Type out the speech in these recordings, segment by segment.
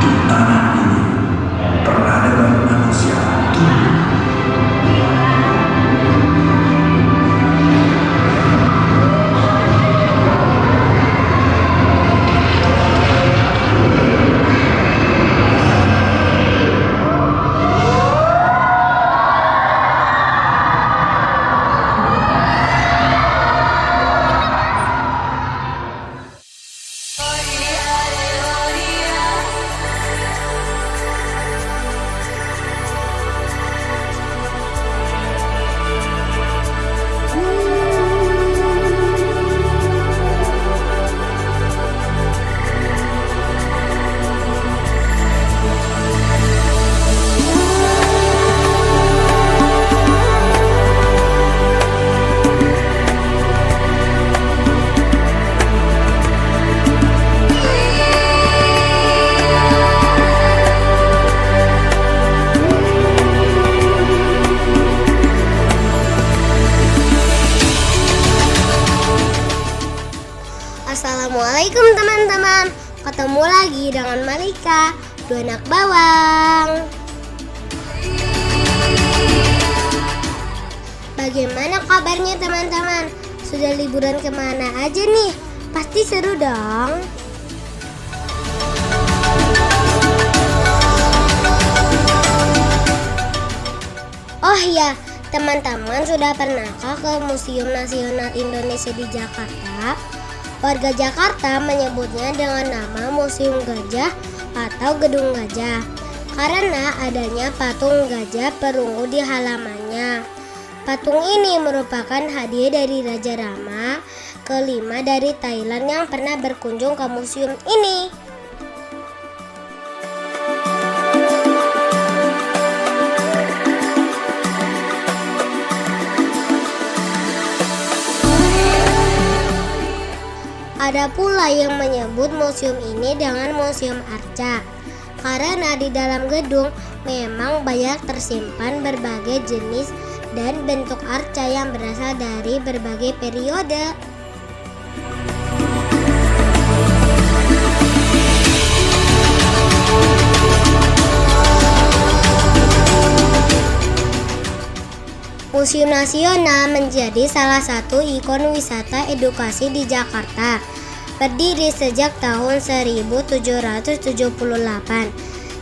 Di tanah ini, peradaban manusia tumbuh. Assalamualaikum teman-teman, ketemu lagi dengan Malika, dua anak bawang. Bagaimana kabarnya teman-teman? Sudah liburan kemana aja nih? Pasti seru dong. Oh iya, teman-teman sudah pernahkah ke Museum Nasional Indonesia di Jakarta? Warga Jakarta menyebutnya dengan nama Museum Gajah atau Gedung Gajah karena adanya patung gajah perunggu di halamannya. Patung ini merupakan hadiah dari Raja Rama kelima dari Thailand yang pernah berkunjung ke museum ini. Ada pula yang menyebut museum ini dengan Museum Arca karena di dalam gedung memang banyak tersimpan berbagai jenis dan bentuk arca yang berasal dari berbagai periode. Museum Nasional menjadi salah satu ikon wisata edukasi di Jakarta. Berdiri sejak tahun 1778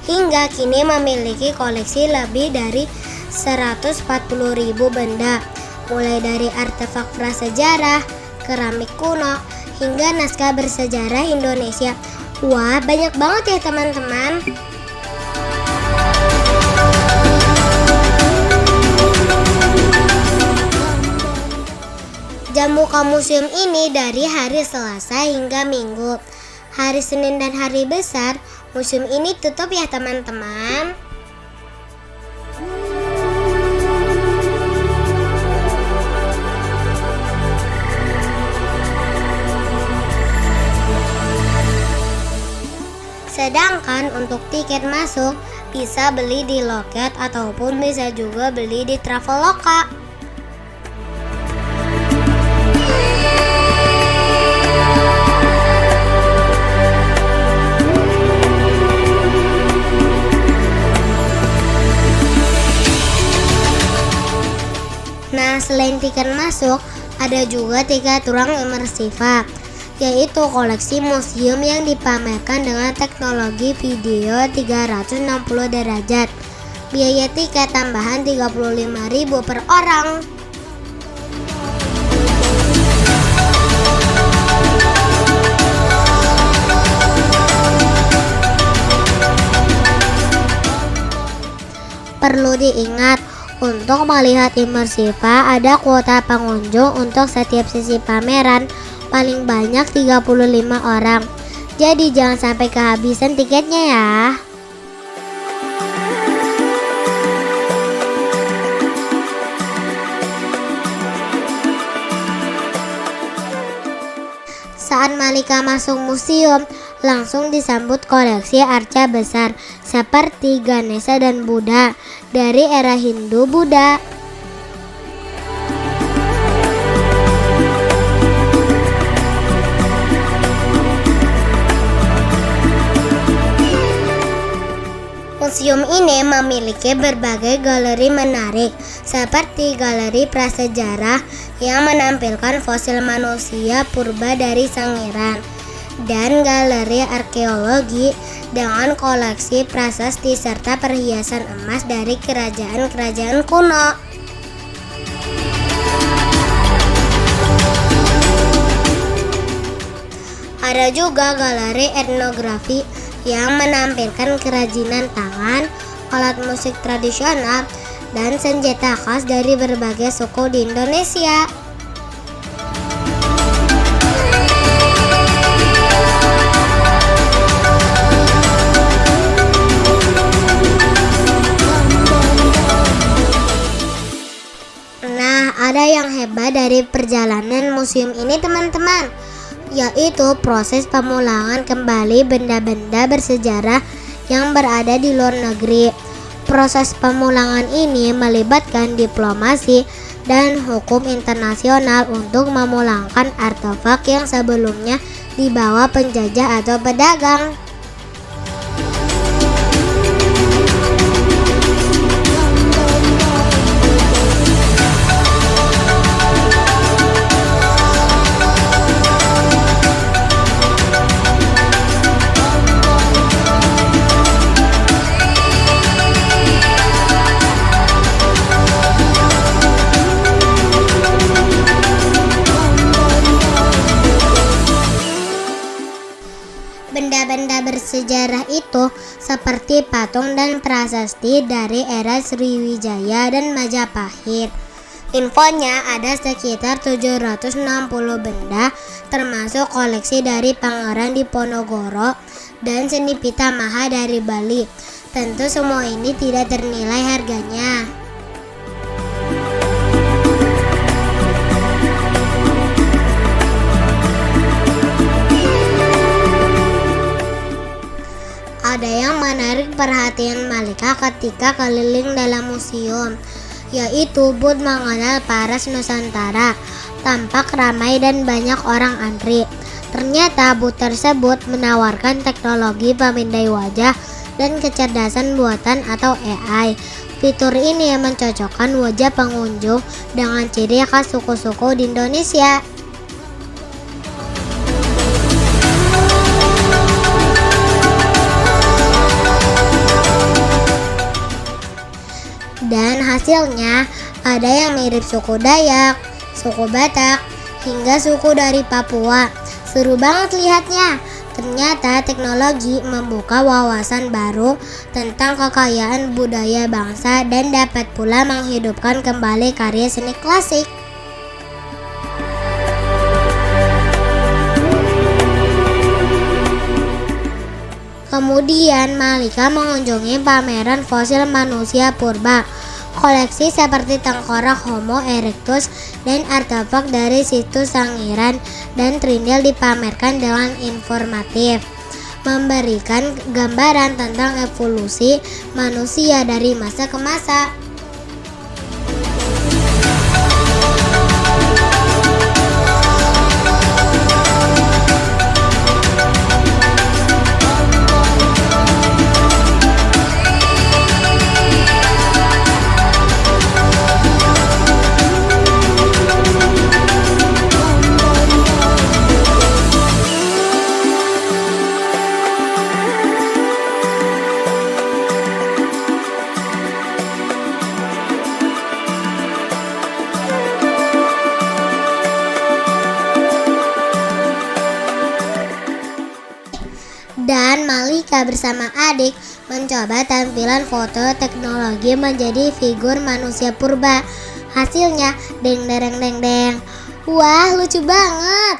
hingga kini memiliki koleksi lebih dari 140.000 benda, mulai dari artefak prasejarah, keramik kuno, hingga naskah bersejarah Indonesia. Wah, banyak banget ya teman-teman. Jam buka museum ini dari hari Selasa hingga Minggu. Hari Senin dan hari besar, museum ini tutup ya teman-teman. Sedangkan untuk tiket masuk bisa beli di loket ataupun bisa juga beli di Traveloka. Nah, selain tiket masuk, ada juga tiket ruang imersif, yaitu koleksi museum yang dipamerkan dengan teknologi video 360 derajat. Biaya tiket tambahan 35.000 per orang. Perlu diingat, untuk melihat imersiva ada kuota pengunjung untuk setiap sesi pameran paling banyak 35 orang. Jadi jangan sampai kehabisan tiketnya ya. Saat Malika masuk museum, langsung disambut koleksi arca besar seperti Ganesha dan Buddha dari era Hindu-Buddha. Museum ini memiliki berbagai galeri menarik, seperti galeri prasejarah yang menampilkan fosil manusia purba dari Sangiran, dan galeri arkeologi dengan koleksi prasasti serta perhiasan emas dari kerajaan-kerajaan kuno. Ada juga galeri etnografi yang menampilkan kerajinan tangan, alat musik tradisional, dan senjata khas dari berbagai suku di Indonesia. Nah, ada yang hebat dari perjalanan museum ini, teman-teman, yaitu proses pemulangan kembali benda-benda bersejarah yang berada di luar negeri. Proses pemulangan ini melibatkan diplomasi dan hukum internasional untuk memulangkan artefak yang sebelumnya dibawa penjajah atau pedagang. Benda-benda bersejarah itu seperti patung dan prasasti dari era Sriwijaya dan Majapahit. Infonya ada sekitar 760 benda, termasuk koleksi dari Pangeran Diponegoro dan seni Pitamaha dari Bali. Tentu semua ini tidak ternilai harganya. Ada yang menarik perhatian Malika ketika keliling dalam museum, yaitu booth mengenal Paras Nusantara. Tampak ramai dan banyak orang antri. Ternyata booth tersebut menawarkan teknologi pemindai wajah dan kecerdasan buatan atau AI. Fitur ini mencocokkan wajah pengunjung dengan ciri khas suku-suku di Indonesia. Dan hasilnya ada yang mirip suku Dayak, suku Batak, hingga suku dari Papua. Seru banget lihatnya. Ternyata teknologi membuka wawasan baru tentang kekayaan budaya bangsa dan dapat pula menghidupkan kembali karya seni klasik. Kemudian Malika mengunjungi pameran fosil manusia purba. Koleksi seperti tengkorak Homo erectus dan artefak dari situs Sangiran dan Trindil dipamerkan dengan informatif, memberikan gambaran tentang evolusi manusia dari masa ke masa. Dan Malika bersama adik mencoba tampilan foto teknologi menjadi figur manusia purba. Hasilnya deng dereng deng deng. Wah, lucu banget.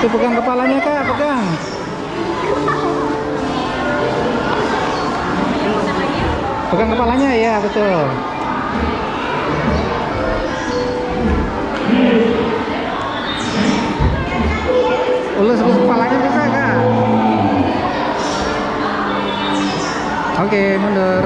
Tuh, pegang kepalanya Kak, pegang. Pegang kepalanya, ya betul. Ulus kepalanya bisa Kak. Oke, mundur.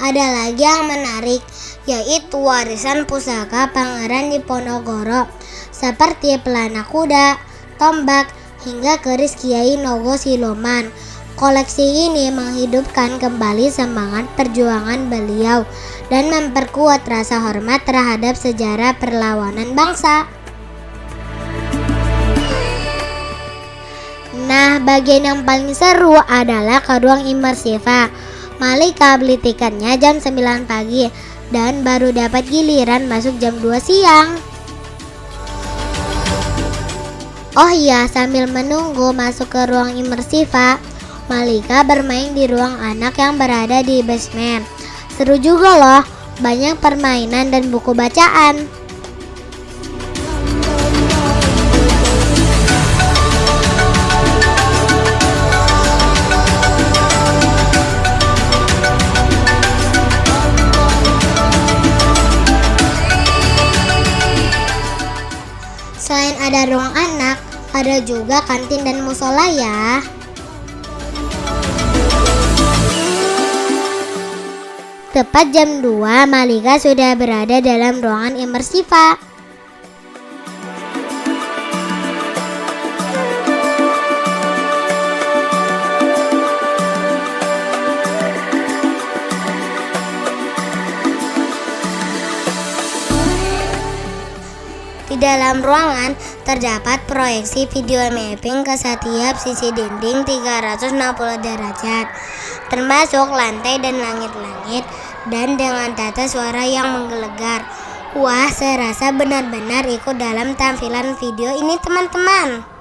Ada lagi yang menarik, yaitu warisan pusaka Pangeran Diponegoro seperti pelana kuda, tombak, hingga keris Kiai Nogo Siloman. Koleksi ini menghidupkan kembali semangat perjuangan beliau dan memperkuat rasa hormat terhadap sejarah perlawanan bangsa. Nah, bagian yang paling seru adalah ke ruang imersifa. Malika beli tiketnya jam 9 pagi dan baru dapat giliran masuk jam 2 siang. Oh iya, sambil menunggu masuk ke ruang imersifa, Malika bermain di ruang anak yang berada di basement. Seru juga loh, banyak permainan dan buku bacaan. Selain ada ruang anak, ada juga kantin dan musola ya. Tepat jam 2, Malika sudah berada dalam ruangan imersifa. Di dalam ruangan terdapat proyeksi video mapping ke setiap sisi dinding 360 derajat, termasuk lantai dan langit-langit, dan dengan tata suara yang menggelegar. Wah, serasa benar-benar ikut dalam tampilan video ini teman-teman.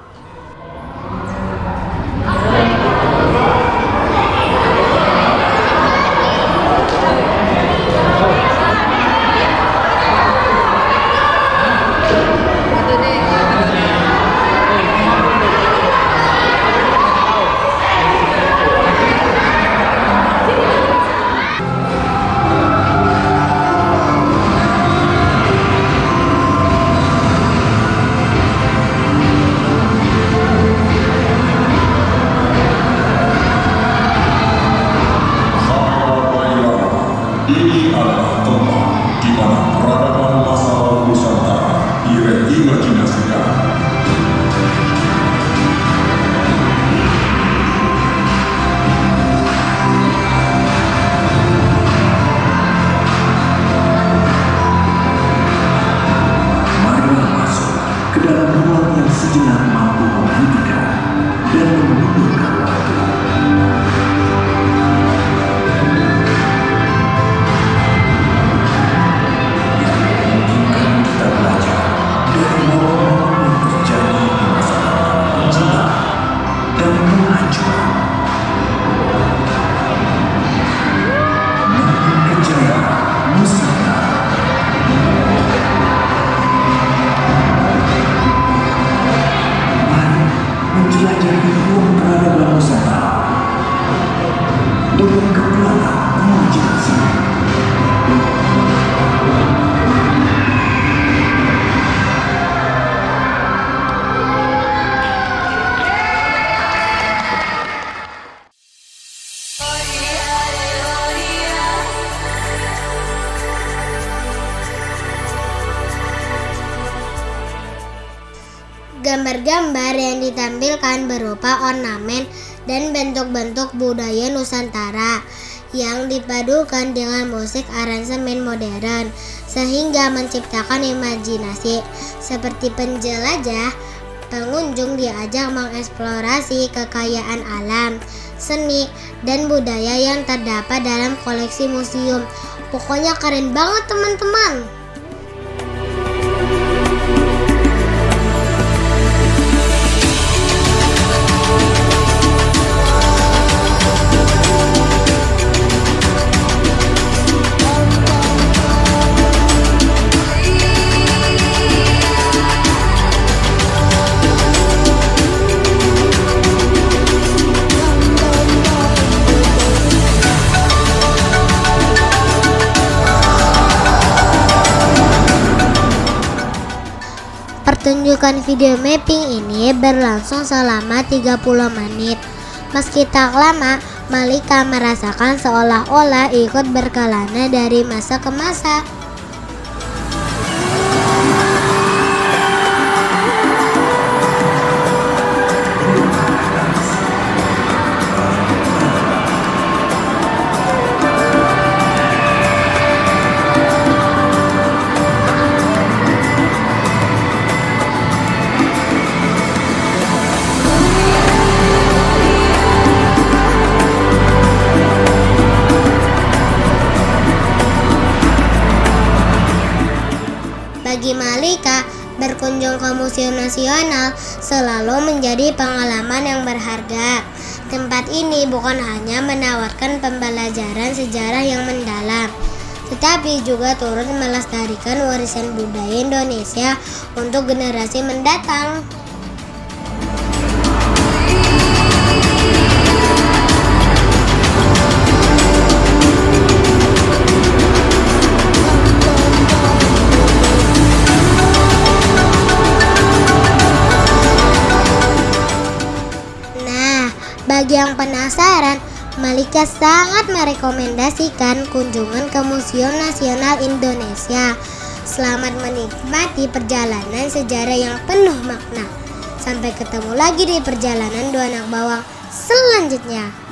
Ini adalah tempat di mana peradaban masa lalu Nusantara direimajinasikan. Marilah masuk ke dalam ruang yang sejenak mampu menghentikan dan memundurkan waktu. Menjelajahi ruang peradaban Nusantara dengan kekuatan imajinasi. Gambar-gambar yang ditampilkan berupa ornamen dan bentuk-bentuk budaya Nusantara yang dipadukan dengan musik aransemen modern sehingga menciptakan imajinasi. Seperti penjelajah, pengunjung diajak mengeksplorasi kekayaan alam, seni, dan budaya yang terdapat dalam koleksi museum. Pokoknya keren banget teman-teman. Pertunjukan video mapping ini berlangsung selama 30 menit. Meski tak lama, Malika merasakan seolah-olah ikut berkelana dari masa ke masa. Bagi Malika, berkunjung ke Museum Nasional selalu menjadi pengalaman yang berharga. Tempat ini bukan hanya menawarkan pembelajaran sejarah yang mendalam, tetapi juga turut melestarikan warisan budaya Indonesia untuk generasi mendatang. Bagi yang penasaran, Malika sangat merekomendasikan kunjungan ke Museum Nasional Indonesia. Selamat menikmati perjalanan sejarah yang penuh makna. Sampai ketemu lagi di perjalanan Dua Anak Bawang selanjutnya.